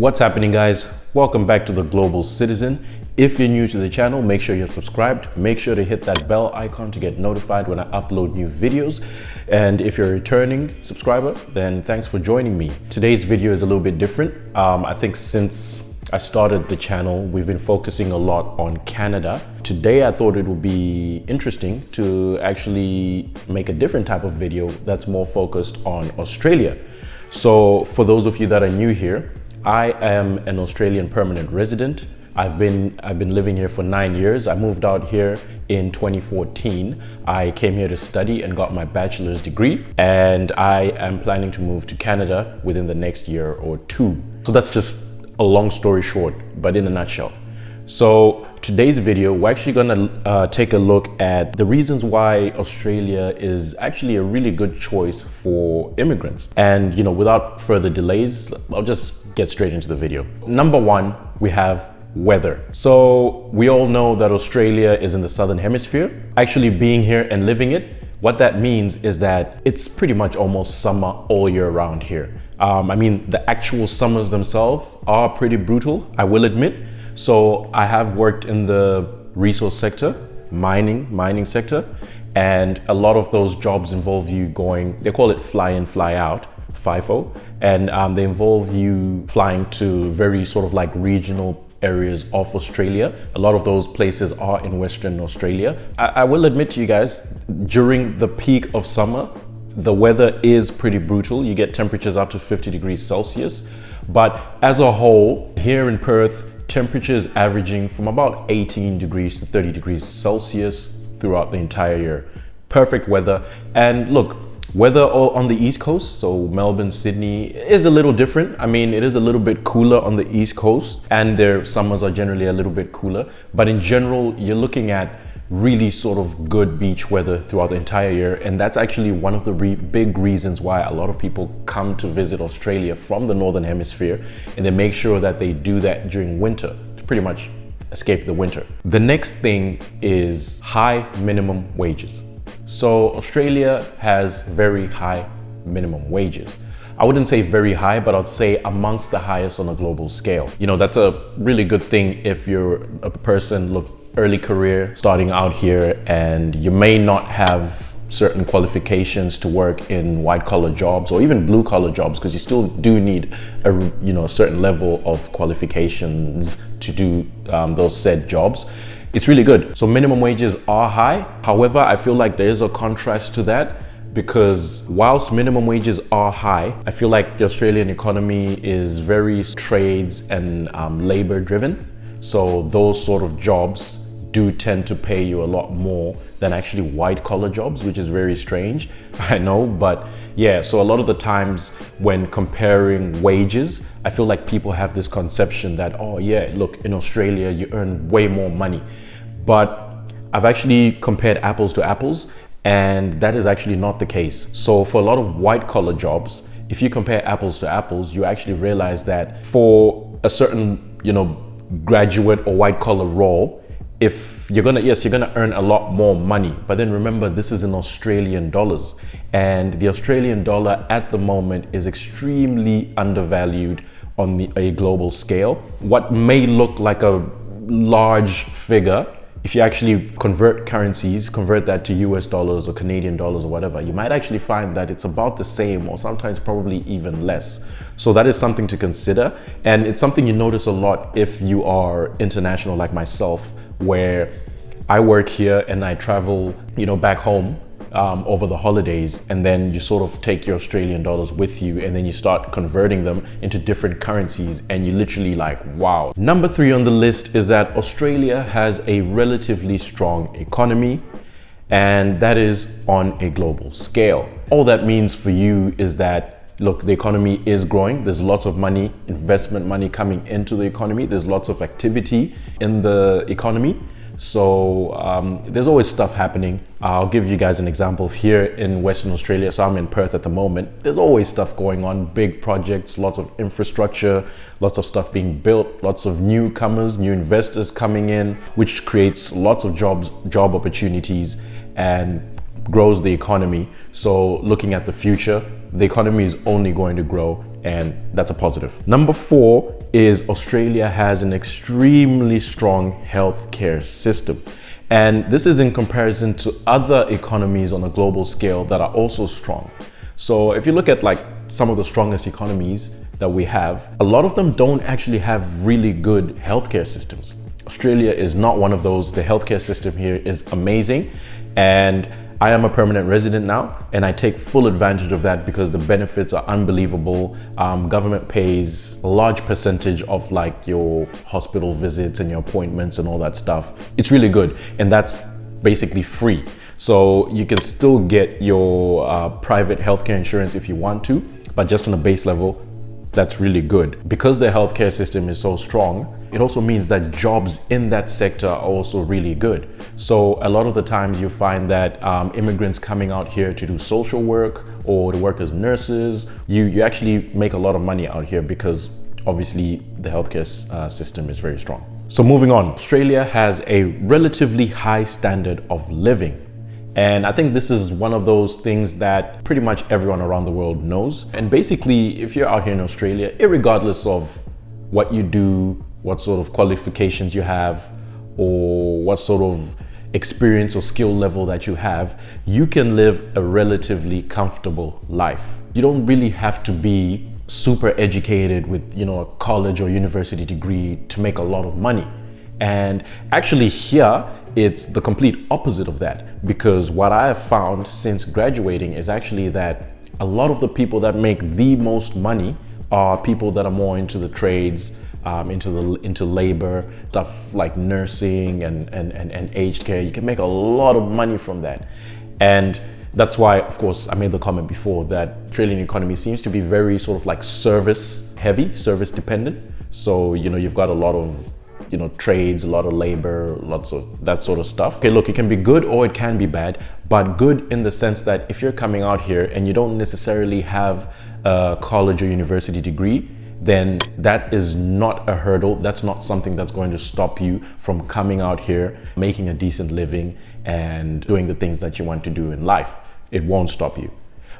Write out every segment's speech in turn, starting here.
What's happening, guys? Welcome back to The Global Citizen. If you're new to the channel, make sure you're subscribed. Make sure to hit that bell icon to get notified when I upload new videos. And if you're a returning subscriber, then thanks for joining me. Today's video is a little bit different. I think since I started the channel, we've been focusing a lot on Canada. Today, I thought it would be interesting to actually make a different type of video that's more focused on Australia. So for those of you that are new here, I am an Australian permanent resident. I've been living here for 9 years. I moved out here in 2014. I came here to study and got my bachelor's degree, and I am planning to move to Canada within the next year or two. So that's just a long story short, but in a nutshell. So today's video, we're actually gonna take a look at the reasons why Australia is actually a really good choice for immigrants. And without further delays, I'll just get straight into the video. Number one, we have weather. So we all know that Australia is in the southern hemisphere. Actually being here and living it, what that means is that it's pretty much almost summer all year round here. I mean, the actual summers themselves are pretty brutal, I will admit. So I have worked in the resource sector, mining sector, and a lot of those jobs involve you going, they call it fly in, fly out, FIFO, and they involve you flying to very sort of like regional areas of Australia. A lot of those places are in Western Australia. I will admit to you guys, during the peak of summer, the weather is pretty brutal. You get temperatures up to 50 degrees Celsius. But as a whole, here in Perth, temperatures averaging from about 18 degrees to 30 degrees Celsius throughout the entire year. Perfect weather. And look, weather on the East Coast, so Melbourne, Sydney, is a little different. I mean, it is a little bit cooler on the East Coast, and their summers are generally a little bit cooler. But in general, you're looking at really sort of good beach weather throughout the entire year. And that's actually one of the big reasons why a lot of people come to visit Australia from the Northern Hemisphere, and they make sure that they do that during winter to pretty much escape the winter. The next thing is high minimum wages. So Australia has very high minimum wages. I wouldn't say very high, but I'd say amongst the highest on a global scale. That's a really good thing if you're a person, early career, starting out here, and you may not have certain qualifications to work in white collar jobs or even blue collar jobs, because you still do need a certain level of qualifications to do those said jobs. It's really good. So minimum wages are high. However, I feel like there is a contrast to that, because whilst minimum wages are high, I feel like the Australian economy is very trades and labor driven. So those sort of jobs do tend to pay you a lot more than actually white collar jobs, which is very strange, I know, but yeah. So a lot of the times when comparing wages, I feel like people have this conception that, oh yeah, look, in Australia you earn way more money. But I've actually compared apples to apples, and that is actually not the case. So for a lot of white collar jobs, if you compare apples to apples, you actually realize that for a certain, graduate or white collar role, if you're gonna earn a lot more money. But then remember, this is in Australian dollars, and the Australian dollar at the moment is extremely undervalued on a global scale. What may look like a large figure, if you actually convert that to US dollars or Canadian dollars or whatever, you might actually find that it's about the same, or sometimes probably even less. So that is something to consider. And it's something you notice a lot if you are international like myself, where I work here and I travel, back home over the holidays, and then you sort of take your Australian dollars with you, and then you start converting them into different currencies, and you literally like, wow. Number 3 on the list is that Australia has a relatively strong economy, and that is on a global scale. All that means for you is that, look, the economy is growing. There's lots of money, investment money coming into the economy. There's lots of activity in the economy. So there's always stuff happening. I'll give you guys an example here in Western Australia. So I'm in Perth at the moment. There's always stuff going on, big projects, lots of infrastructure, lots of stuff being built, lots of newcomers, new investors coming in, which creates lots of job opportunities and grows the economy. So looking at the future, The economy is only going to grow, and that's a positive. Number 4 is Australia has an extremely strong healthcare system. And this is in comparison to other economies on a global scale that are also strong. So if you look at like some of the strongest economies that we have, a lot of them don't actually have really good healthcare systems. Australia is not one of those. The healthcare system here is amazing. And I am a permanent resident now, and I take full advantage of that because the benefits are unbelievable. Government pays a large percentage of like your hospital visits and your appointments and all that stuff. It's really good, and that's basically free. So you can still get your private healthcare insurance if you want to, but just on a base level, that's really good. Because the healthcare system is so strong, it also means that jobs in that sector are also really good. So a lot of the times you find that immigrants coming out here to do social work or to work as nurses, you actually make a lot of money out here because obviously the healthcare system is very strong. So moving on, Australia has a relatively high standard of living. And I think this is one of those things that pretty much everyone around the world knows. And basically, if you're out here in Australia, irregardless of what you do, what sort of qualifications you have, or what sort of experience or skill level that you have, you can live a relatively comfortable life. You don't really have to be super educated with, you know, a college or university degree to make a lot of money. And actually here, it's the complete opposite of that, because what I have found since graduating is actually that a lot of the people that make the most money are people that are more into the trades, into labor, stuff like nursing and aged care. You can make a lot of money from that. And that's why, of course, I made the comment before that Australian economy seems to be very sort of like service heavy, service dependent. So, you know, you've got a lot of, you know, trades, a lot of labor, lots of that sort of stuff. Okay, look, it can be good or it can be bad, but good in the sense that if you're coming out here and you don't necessarily have a college or university degree, then that is not a hurdle. That's not something that's going to stop you from coming out here, making a decent living and doing the things that you want to do in life. It won't stop you.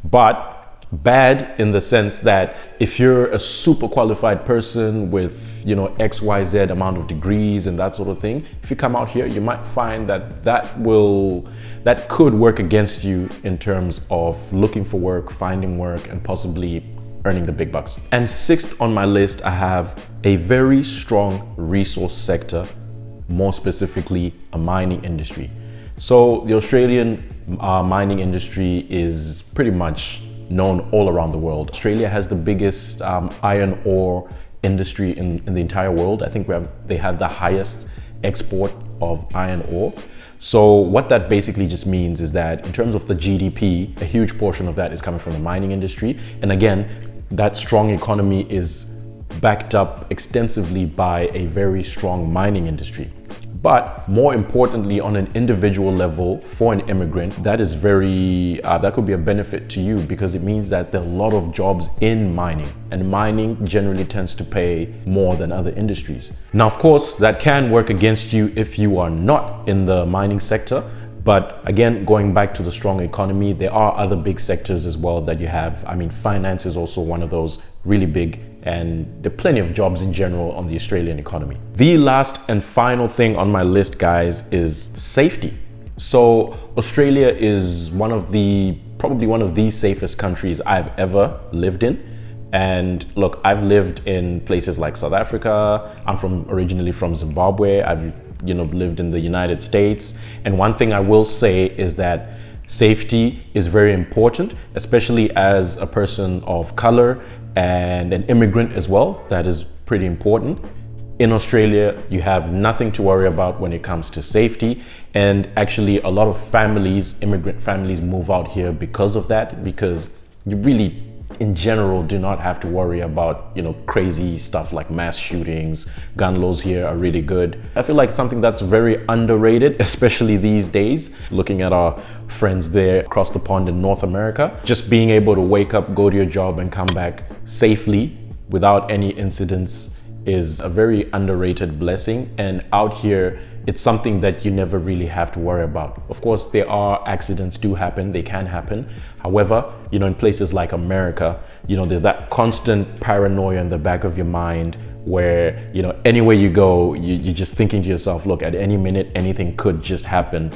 But bad in the sense that if you're a super qualified person with, you know, XYZ amount of degrees and that sort of thing, if you come out here, you might find that could work against you in terms of looking for work, finding work, and possibly earning the big bucks. And 6th on my list, I have a very strong resource sector, more specifically a mining industry. So the Australian mining industry is pretty much known all around the world. Australia has the biggest iron ore industry in the entire world. I think they have the highest export of iron ore. So what that basically just means is that in terms of the GDP, a huge portion of that is coming from the mining industry. And again, that strong economy is backed up extensively by a very strong mining industry. But more importantly, on an individual level, for an immigrant, that is that could be a benefit to you because it means that there are a lot of jobs in mining, and mining generally tends to pay more than other industries. Now, of course, that can work against you if you are not in the mining sector. But again, going back to the strong economy, there are other big sectors as well that you have. I mean, finance is also one of those really big, and there are plenty of jobs in general on the Australian economy. The last and final thing on my list, guys, is safety. So Australia is probably one of the safest countries I've ever lived in. And look, I've lived in places like South Africa. I'm originally from Zimbabwe. I've lived in the United States. And one thing I will say is that safety is very important, especially as a person of color and an immigrant as well. That is pretty important. In Australia, you have nothing to worry about when it comes to safety. And actually, a lot of families, immigrant families, move out here because of that, because you really, in general, do not have to worry about, crazy stuff like mass shootings. Gun laws here are really good. I feel like it's something that's very underrated, especially these days. Looking at our friends there across the pond in North America, just being able to wake up, go to your job and come back safely without any incidents is a very underrated blessing. And out here, it's something that you never really have to worry about. Of course, there are accidents do happen, they can happen. However, you know, in places like America, you know, there's that constant paranoia in the back of your mind where, you know, anywhere you go, you're just thinking to yourself, look, at any minute, anything could just happen.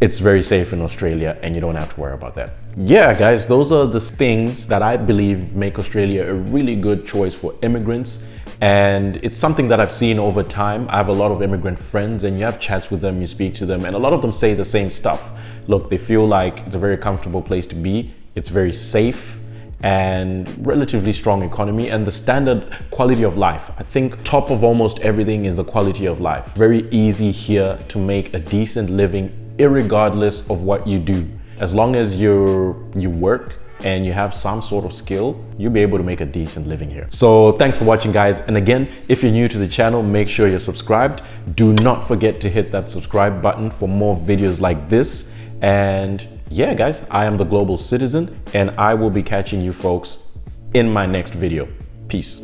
It's very safe in Australia and you don't have to worry about that. Yeah, guys, those are the things that I believe make Australia a really good choice for immigrants. And it's something that I've seen over time. I have a lot of immigrant friends and you have chats with them, you speak to them, and a lot of them say the same stuff. Look, they feel like it's a very comfortable place to be. It's very safe and relatively strong economy, and the standard quality of life. I think top of almost everything is the quality of life. Very easy here to make a decent living irregardless of what you do. As long as you work and you have some sort of skill, you'll be able to make a decent living here. So thanks for watching, guys. And again, if you're new to the channel, make sure you're subscribed. Do not forget to hit that subscribe button for more videos like this. And yeah, guys, I am the Global Citizen and I will be catching you folks in my next video. Peace.